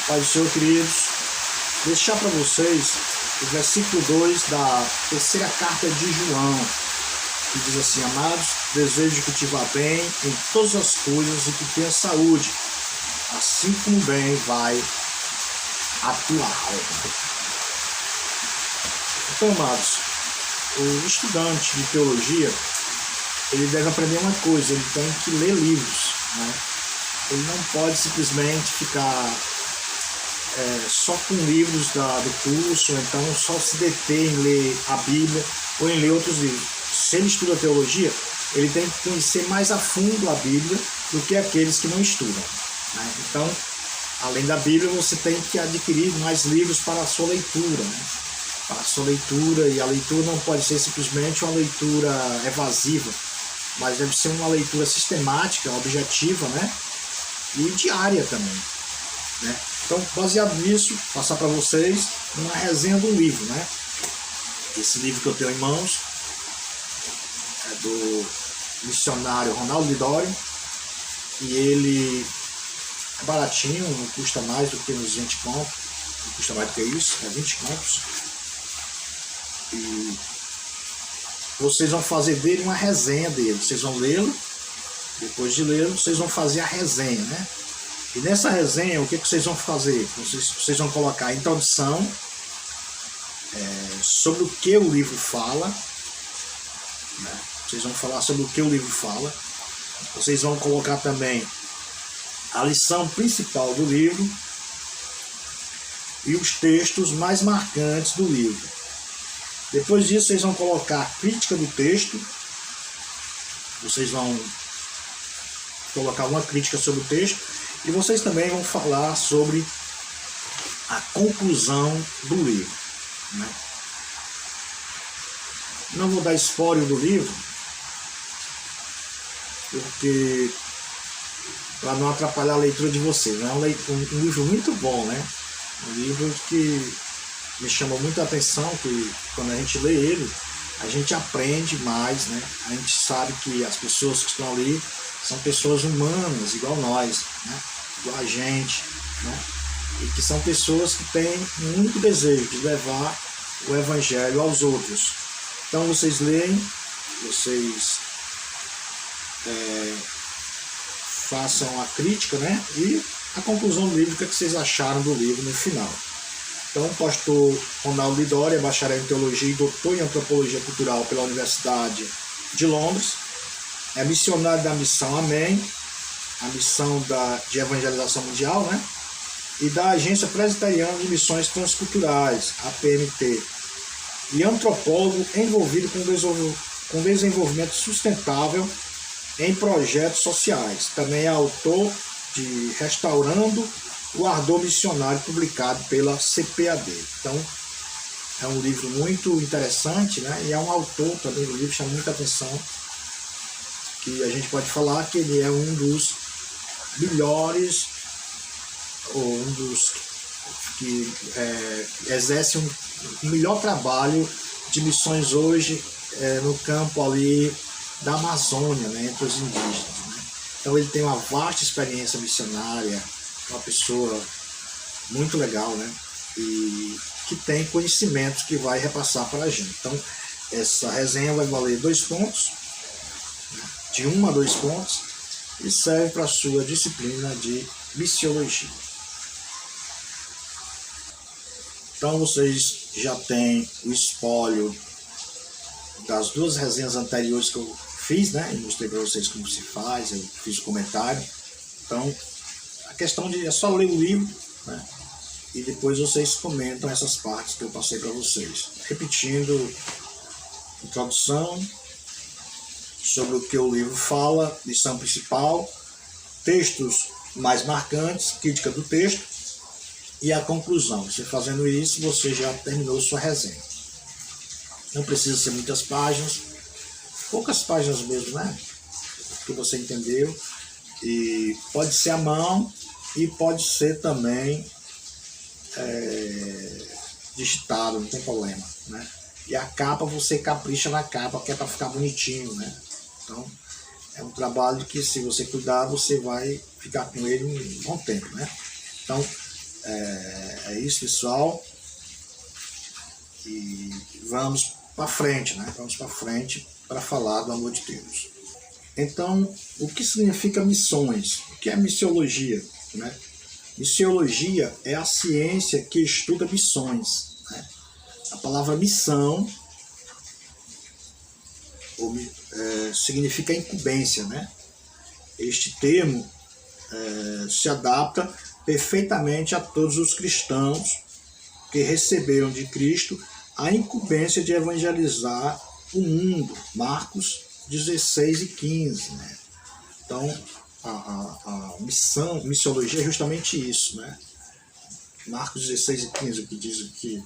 Pai do Senhor, queridos, deixar para vocês o versículo 2 da terceira carta de João, que diz assim: amados, desejo que te vá bem em todas as coisas e que tenha saúde, assim como bem vai a tua alma. Então, amados, o estudante de teologia, ele deve aprender uma coisa: ele tem que ler livros, né? Ele não pode simplesmente ficar só com livros do curso, ou então só se deter em ler a Bíblia ou em ler outros livros. Se ele estuda teologia, ele tem que conhecer mais a fundo a Bíblia do que aqueles que não estudam, né? Então, além da Bíblia, você tem que adquirir mais livros para a sua leitura, né? Para a sua leitura, e a leitura não pode ser simplesmente uma leitura evasiva, mas deve ser uma leitura sistemática, objetiva, né? E diária também, né? Então, baseado nisso, passar para vocês uma resenha do livro, né? Esse livro que eu tenho em mãos é do missionário Ronaldo Lidório, e ele é baratinho, não custa mais do que uns 20 contos, não custa mais do que isso, é 20 contos. E vocês vão fazer dele uma resenha dele, vocês vão lê-lo, depois de lê-lo, vocês vão fazer a resenha, né? E nessa resenha, o que vocês vão fazer? Vocês vão colocar a introdução, sobre o que o livro fala, né? Vocês vão falar sobre o que o livro fala. Vocês vão colocar também a lição principal do livro e os textos mais marcantes do livro. Depois disso, vocês vão colocar a crítica do texto. Vocês vão colocar uma crítica sobre o texto. E vocês também vão falar sobre a conclusão do livro, né? Não vou dar spoiler do livro, porque para não atrapalhar a leitura de vocês, né? É um livro muito bom, né? Um livro que me chamou muita atenção, que quando a gente lê ele, a gente aprende mais, né? A gente sabe que as pessoas que estão ali são pessoas humanas, igual nós, né? Igual a gente, né? E que são pessoas que têm muito desejo de levar o Evangelho aos outros. Então vocês leem, vocês façam a crítica, né? E a conclusão do livro, o que vocês acharam do livro no final. Então, o pastor Ronaldo Lidório é bacharel em teologia e doutor em antropologia cultural pela Universidade de Londres. É missionário da missão Amém, a missão de evangelização mundial, né? E da Agência Presbiteriana de Missões Transculturais, a PMT. E antropólogo envolvido com desenvolvimento sustentável em projetos sociais. Também é autor de Restaurando o Ardor Missionário, publicado pela CPAD. Então, é um livro muito interessante, né? E é um autor também do livro, chama muita atenção, que a gente pode falar que ele é um dos melhores, ou um dos que exerce um melhor trabalho de missões hoje no campo ali da Amazônia, né? Entre os indígenas, né? Então ele tem uma vasta experiência missionária, uma pessoa muito legal, né? E que tem conhecimentos que vai repassar para a gente. Então, essa resenha vai valer 2 pontos, né? De 1 a 2 pontos, e serve para a sua disciplina de missiologia. Então, vocês já têm o espólio das 2 resenhas anteriores que eu fiz, né? E mostrei para vocês como se faz, eu fiz o comentário. Então, a questão é só ler o livro, né? E depois vocês comentam essas partes que eu passei para vocês. Repetindo: introdução, sobre o que o livro fala, lição principal, textos mais marcantes, crítica do texto e a conclusão. Você fazendo isso, você já terminou sua resenha. Não precisa ser muitas páginas, poucas páginas mesmo, né? Que você entendeu. E pode ser à mão e pode ser também digitado, não tem problema, né? E a capa, você capricha na capa, que é para ficar bonitinho, né? Então, é um trabalho que, se você cuidar, você vai ficar com ele um bom tempo, né? Então, É isso, pessoal. E vamos para frente, né? Vamos para frente para falar do amor de Deus. Então, o que significa missões? O que é missiologia, né? Missiologia é a ciência que estuda missões, né? A palavra missão significa incumbência, né? Este termo se adapta perfeitamente a todos os cristãos que receberam de Cristo a incumbência de evangelizar o mundo. Marcos 16 e 15. Né? Então, a missiologia é justamente isso. Né? Marcos 16 e 15, o que diz aqui.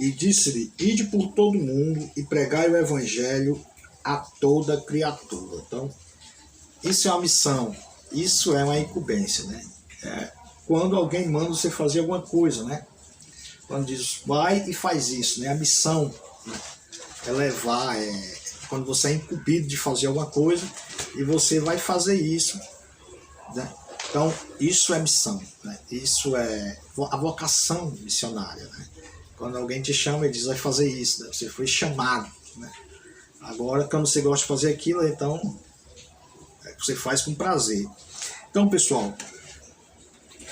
E disse-lhe, ide por todo o mundo e pregai o evangelho a toda criatura. Então, isso é uma missão, isso é uma incumbência, né? Quando alguém manda você fazer alguma coisa, né? Quando diz, vai e faz isso, né? A missão, né? É levar, quando você é incumbido de fazer alguma coisa e você vai fazer isso, né? Então, isso é missão, né? Isso é a vocação missionária, né? Quando alguém te chama e diz, vai fazer isso, né? Você foi chamado, né? Agora, quando você gosta de fazer aquilo, então você faz com prazer. Então, pessoal,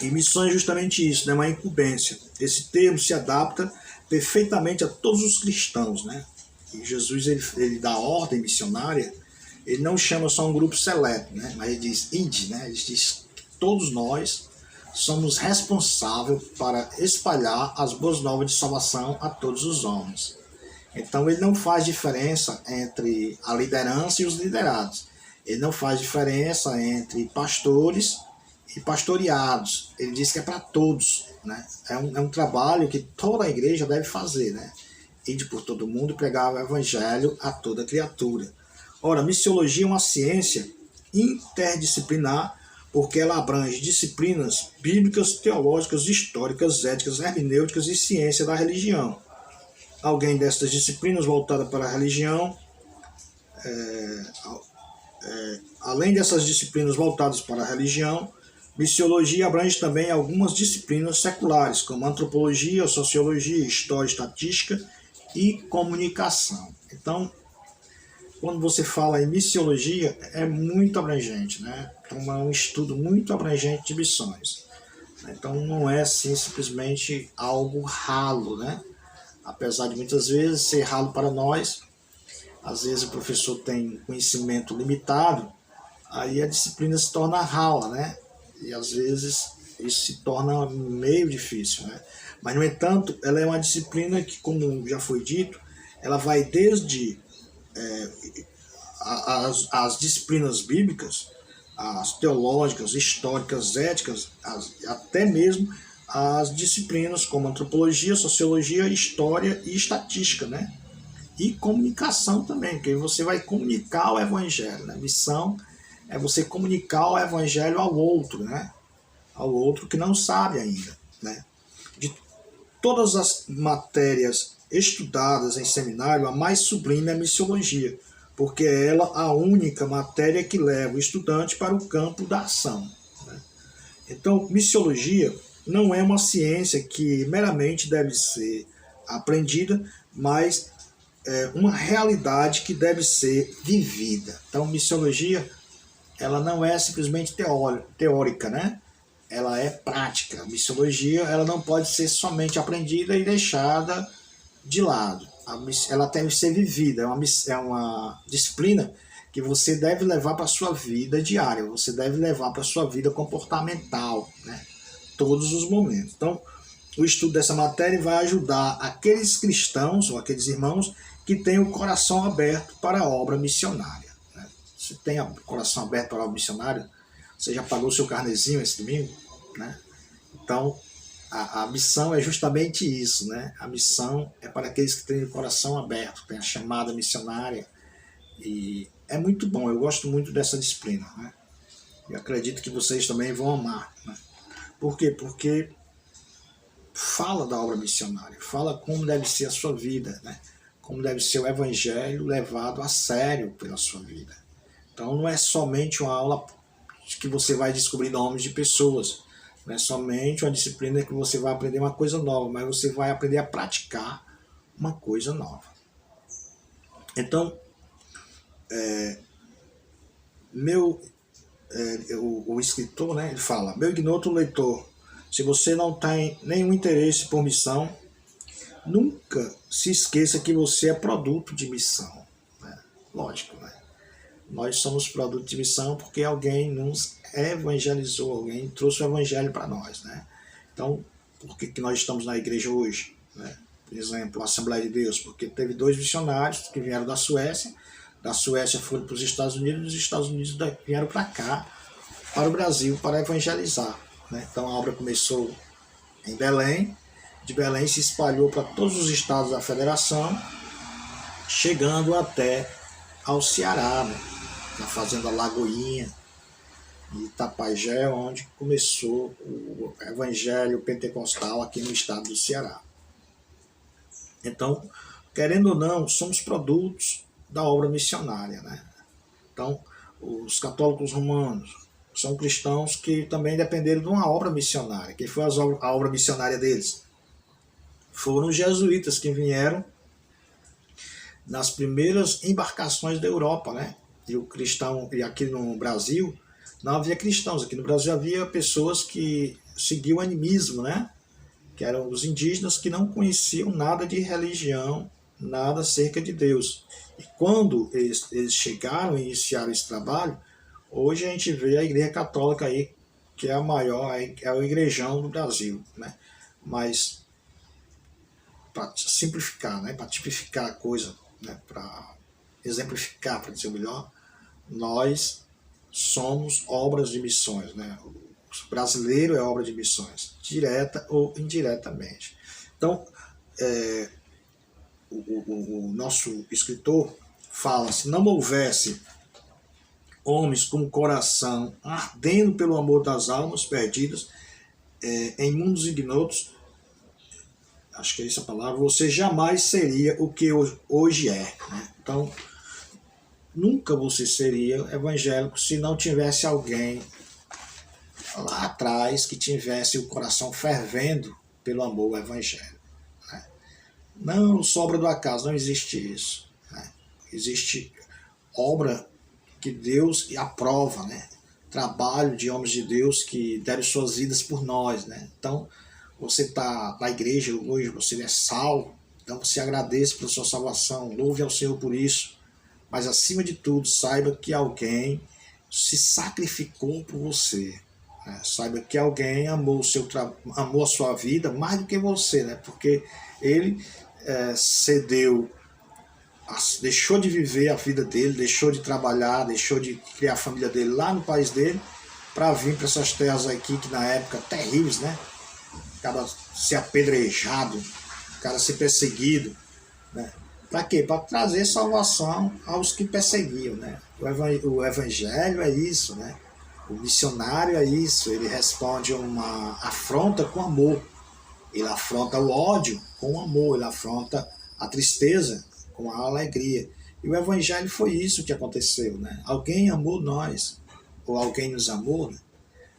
em missão é justamente isso, né? Uma incumbência. Esse termo se adapta perfeitamente a todos os cristãos, né? E Jesus, ele dá ordem missionária, ele não chama só um grupo seleto, né? Mas ele diz, ide, né? Ele diz que todos nós somos responsáveis para espalhar as boas novas de salvação a todos os homens. Então ele não faz diferença entre a liderança e os liderados. Ele não faz diferença entre pastores e pastoreados. Ele diz que é para todos, né? É um trabalho que toda a igreja deve fazer, né? Ide por todo mundo e pregar o evangelho a toda criatura. Ora, a missiologia é uma ciência interdisciplinar porque ela abrange disciplinas bíblicas, teológicas, históricas, éticas, hermenêuticas e ciência da religião. Alguém destas disciplinas voltada para a religião, além dessas disciplinas voltadas para a religião, missiologia abrange também algumas disciplinas seculares, como antropologia, sociologia, história, estatística e comunicação. Então, quando você fala em missiologia, é muito abrangente, né? Então, é um estudo muito abrangente de missões. Então, não é assim, simplesmente algo ralo, né? Apesar de muitas vezes ser ralo para nós, às vezes o professor tem conhecimento limitado, aí a disciplina se torna rala, né? E às vezes isso se torna meio difícil, né? Mas, no entanto, ela é uma disciplina que, como já foi dito, ela vai desde as disciplinas bíblicas, as teológicas, históricas, éticas, até mesmo as disciplinas como antropologia, sociologia, história e estatística, né? E comunicação também, porque você vai comunicar o evangelho, né? Missão é você comunicar o evangelho ao outro, né? Ao outro que não sabe ainda, né? De todas as matérias estudadas em seminário, a mais sublime é a missiologia, porque é ela a única matéria que leva o estudante para o campo da ação, né? Então, missiologia não é uma ciência que meramente deve ser aprendida, mas é uma realidade que deve ser vivida. Então, missiologia, ela não é simplesmente teórica, né? Ela é prática. A missiologia, ela não pode ser somente aprendida e deixada de lado. Ela deve ser vivida. É uma disciplina que você deve levar para a sua vida diária. Você deve levar para a sua vida comportamental, né? Todos os momentos. Então, o estudo dessa matéria vai ajudar aqueles cristãos ou aqueles irmãos que têm o coração aberto para a obra missionária, né? Se tem o coração aberto para a obra missionária, você já pagou o seu carnezinho esse domingo, né? Então, a missão é justamente isso, né? A missão é para aqueles que têm o coração aberto, têm a chamada missionária, e é muito bom, eu gosto muito dessa disciplina, né? E acredito que vocês também vão amar, né? Por quê? Porque fala da obra missionária, fala como deve ser a sua vida, né? como deve ser o evangelho levado a sério pela sua vida. Então não é somente uma aula que você vai descobrir nomes de pessoas, não é somente uma disciplina que você vai aprender uma coisa nova, mas você vai aprender a praticar uma coisa nova. Então, o escritor, né, ele fala: meu ignoto leitor, se você não tem nenhum interesse por missão, nunca se esqueça que você é produto de missão. Né? Lógico, né? Nós somos produto de missão porque alguém nos evangelizou, alguém trouxe o evangelho para nós. Né? Então, por que nós estamos na igreja hoje? Né? Por exemplo, a Assembleia de Deus, porque teve 2 missionários que vieram da Suécia foram para os Estados Unidos, e os Estados Unidos vieram para cá, para o Brasil, para evangelizar. Né? Então a obra começou em Belém, de Belém se espalhou para todos os estados da federação, chegando até ao Ceará, né? Na fazenda Lagoinha, em Itapajé, onde começou o evangelho pentecostal aqui no estado do Ceará. Então, querendo ou não, somos produtos da obra missionária. Né? Então, os católicos romanos são cristãos que também dependeram de uma obra missionária. Quem foi a obra missionária deles? Foram os jesuítas que vieram nas primeiras embarcações da Europa, né? E aqui no Brasil não havia cristãos. Aqui no Brasil havia pessoas que seguiam o animismo, né? Que eram os indígenas que não conheciam nada de religião, nada acerca de Deus. E quando eles chegaram e iniciaram esse trabalho, hoje a gente vê a Igreja Católica aí, que é a maior, é o igrejão do Brasil. Né? Mas, para simplificar, né? Para tipificar a coisa, né? Para exemplificar, para dizer o melhor, nós somos obras de missões. Né? O brasileiro é obra de missões, direta ou indiretamente. Então, o nosso escritor fala: se não houvesse homens com coração ardendo pelo amor das almas perdidas em mundos ignotos, acho que é essa a palavra, você jamais seria o que hoje é. Né? Então, nunca você seria evangélico se não tivesse alguém lá atrás que tivesse o coração fervendo pelo amor ao evangelho. Né? Não sobra do acaso, não existe isso. Né? Existe obra que Deus aprova, né? Trabalho de homens de Deus que deram suas vidas por nós. Né? Então, você está na igreja hoje, você é salvo, então você agradeça pela sua salvação, louve ao Senhor por isso, mas acima de tudo, saiba que alguém se sacrificou por você. Né? Saiba que alguém amou a sua vida mais do que você, né? Porque ele cedeu, deixou de viver a vida dele, deixou de trabalhar, deixou de criar a família dele lá no país dele, para vir para essas terras aqui, que na época terríveis, né? O cara ser apedrejado, o cara ser perseguido. Né? Para quê? Para trazer salvação aos que perseguiam. Né? O evangelho é isso, né? O missionário é isso, ele responde uma afronta com amor, ele afronta o ódio com amor, ele afronta a tristeza com a alegria. E o evangelho foi isso que aconteceu. Né? Alguém amou nós, ou alguém nos amou, né?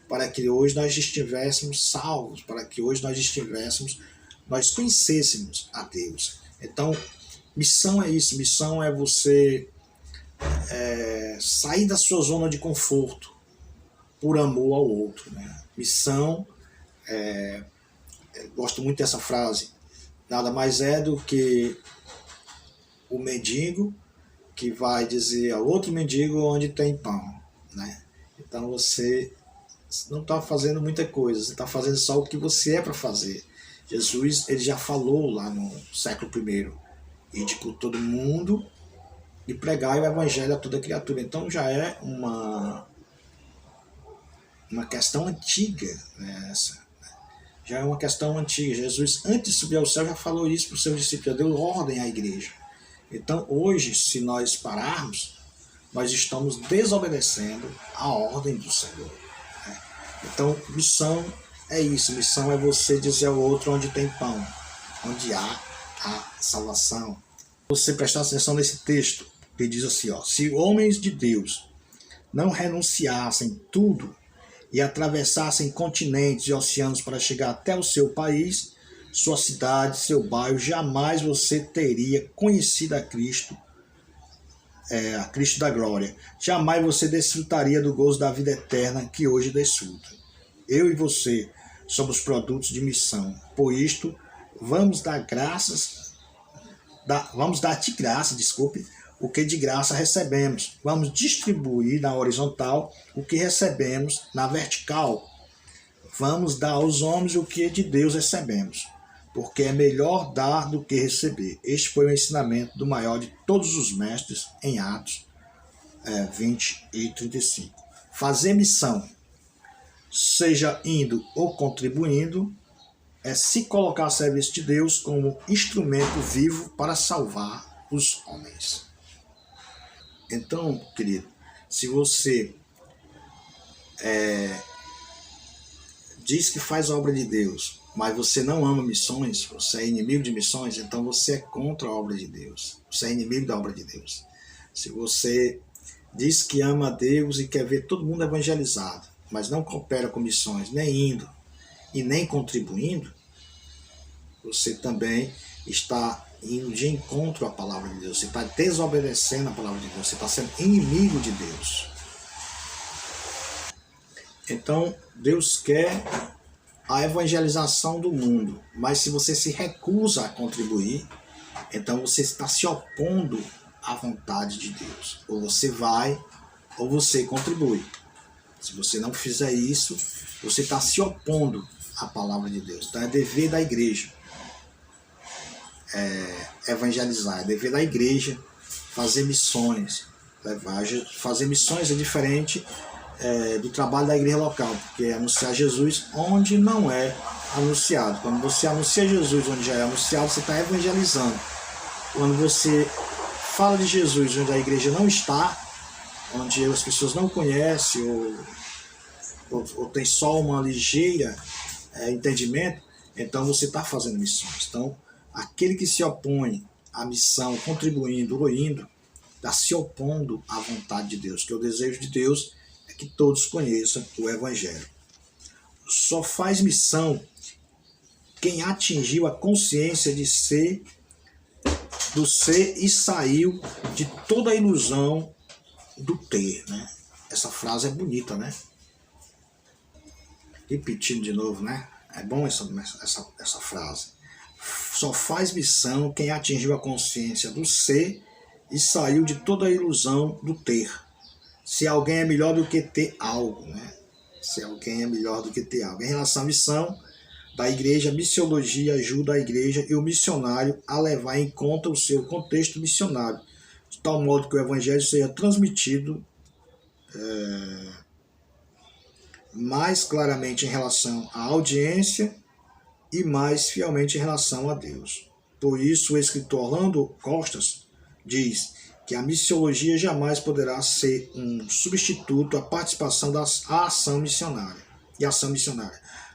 Para que hoje nós estivéssemos salvos, para que hoje nós conhecêssemos a Deus. Então, missão é isso, missão é você sair da sua zona de conforto por amor ao outro. Né? Missão, gosto muito dessa frase, nada mais é do que o mendigo que vai dizer ao outro mendigo onde tem pão. Né? Então você não está fazendo muita coisa, você está fazendo só o que você é para fazer. Jesus, ele já falou lá no século I, ide por todo mundo e pregai o evangelho a toda criatura. Então já é uma questão antiga, né, essa. Já é uma questão antiga. Jesus, antes de subir ao céu, já falou isso para os seus discípulos, já deu ordem à igreja. Então hoje, se nós pararmos, nós estamos desobedecendo a ordem do Senhor. Então, missão é isso. Missão é você dizer ao outro onde tem pão, onde há a salvação. Você prestar atenção nesse texto, que diz assim, ó: se homens de Deus não renunciassem tudo e atravessassem continentes e oceanos para chegar até o seu país, sua cidade, seu bairro, jamais você teria conhecido a Cristo da glória. Jamais você desfrutaria do gozo da vida eterna que hoje desfruta. Eu e você somos produtos de missão. Por isto, vamos dar-te graça, o que de graça recebemos. Vamos distribuir na horizontal o que recebemos na vertical. Vamos dar aos homens o que de Deus recebemos, porque é melhor dar do que receber. Este foi o ensinamento do maior de todos os mestres em Atos 20 e 35. Fazer missão, seja indo ou contribuindo, é se colocar a serviço de Deus como instrumento vivo para salvar os homens. Então, querido, se você diz que faz a obra de Deus, mas você não ama missões, você é inimigo de missões, então você é contra a obra de Deus. Você é inimigo da obra de Deus. Se você diz que ama a Deus e quer ver todo mundo evangelizado, mas não coopera com missões, nem indo e nem contribuindo, você também está indo de encontro à palavra de Deus. Você está desobedecendo a palavra de Deus. Você está sendo inimigo de Deus. Então, Deus quer a evangelização do mundo, mas se você se recusa a contribuir, então você está se opondo à vontade de Deus. Ou você vai, ou você contribui. Se você não fizer isso, você está se opondo à palavra de Deus. Então é dever da igreja evangelizar, é dever da igreja fazer missões. Fazer missões é diferente do trabalho da igreja local, porque é anunciar Jesus onde não é anunciado. Quando você anuncia Jesus onde já é anunciado, você está evangelizando. Quando você fala de Jesus onde a igreja não está, onde as pessoas não conhecem ou tem só uma ligeira entendimento, então você está fazendo missões. Então, aquele que se opõe à missão, contribuindo ou indo, está se opondo à vontade de Deus, que o desejo de Deus é que todos conheçam o Evangelho. Só faz missão quem atingiu a consciência do ser e saiu de toda a ilusão do ter, né? Essa frase é bonita, né? Repetindo de novo, né? É bom essa frase. Só faz missão quem atingiu a consciência do ser e saiu de toda a ilusão do ter. Se alguém é melhor do que ter algo, né? Se alguém é melhor do que ter algo. Em relação à missão da igreja, a missiologia ajuda a igreja e o missionário a levar em conta o seu contexto missionário, de tal modo que o evangelho seja transmitido mais claramente em relação à audiência e mais fielmente em relação a Deus. Por isso, o escritor Orlando Costas diz que a missiologia jamais poderá ser um substituto à participação à ação missionária,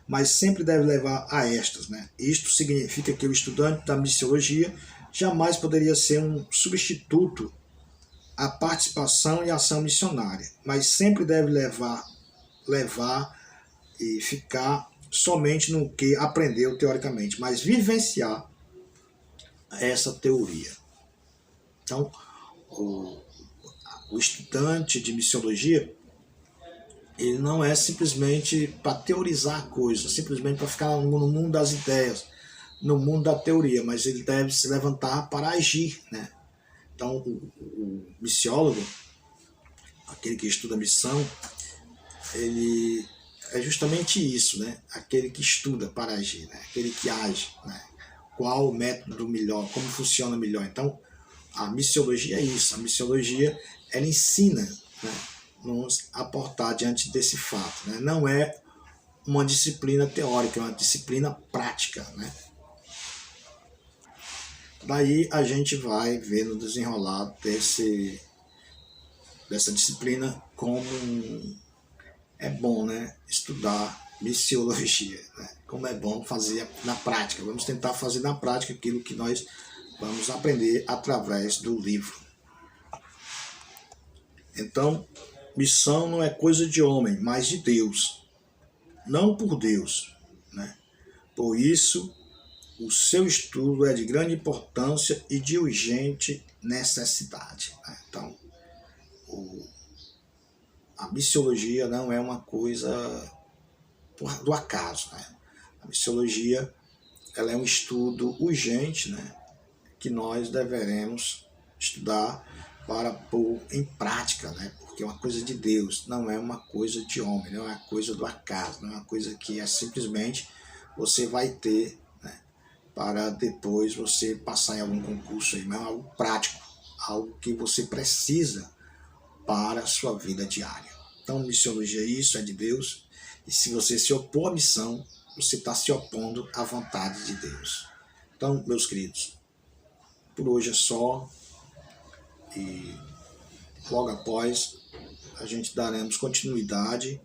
mas sempre deve levar a estas, né? Isto significa que o estudante da missiologia jamais poderia ser um substituto à participação e ação missionária, mas sempre deve levar e ficar somente no que aprendeu teoricamente, mas vivenciar essa teoria. Então, o estudante de missiologia, ele não é simplesmente para teorizar coisas, simplesmente para ficar no mundo das ideias, no mundo da teoria, mas ele deve se levantar para agir, né? Então, o missiólogo, aquele que estuda missão, ele é justamente isso, né? Aquele que estuda para agir, né? Aquele que age, né? Qual o método melhor, como funciona melhor. Então, a missiologia é isso. A missiologia, ela ensina, né, nos a portar diante desse fato, né? Não é uma disciplina teórica, é uma disciplina prática, né? Daí a gente vai ver no desenrolar dessa disciplina como é bom, né, estudar missiologia, né? Como é bom fazer na prática. Vamos tentar fazer na prática aquilo que nós Vamos aprender através do livro. Então, missão não é coisa de homem, mas de Deus. Não por Deus, né? Por isso, o seu estudo é de grande importância e de urgente necessidade, né? Então, a missiologia não é uma coisa do acaso, né? A missiologia, ela é um estudo urgente, né? Que nós deveremos estudar para pôr em prática, né? Porque é uma coisa de Deus, não é uma coisa de homem, não é uma coisa do acaso, não é uma coisa que é simplesmente você vai ter, né? Para depois você passar em algum concurso aí, mas é algo prático, algo que você precisa para a sua vida diária. Então, missiologia é isso, é de Deus, e se você se opor à missão, você está se opondo à vontade de Deus. Então, meus queridos, por hoje é só, e logo após a gente daremos continuidade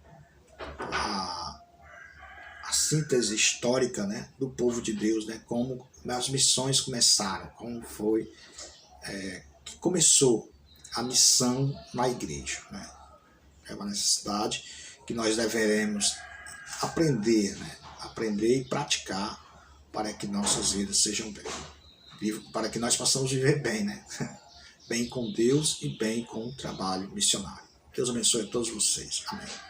à síntese histórica, né, do povo de Deus, né, como as missões começaram, como foi que começou a missão na igreja, né? É uma necessidade que nós deveremos aprender, né? Aprender e praticar para que nossas vidas sejam bem, para que nós possamos viver bem, né? Bem com Deus e bem com o trabalho missionário. Deus abençoe a todos vocês. Amém.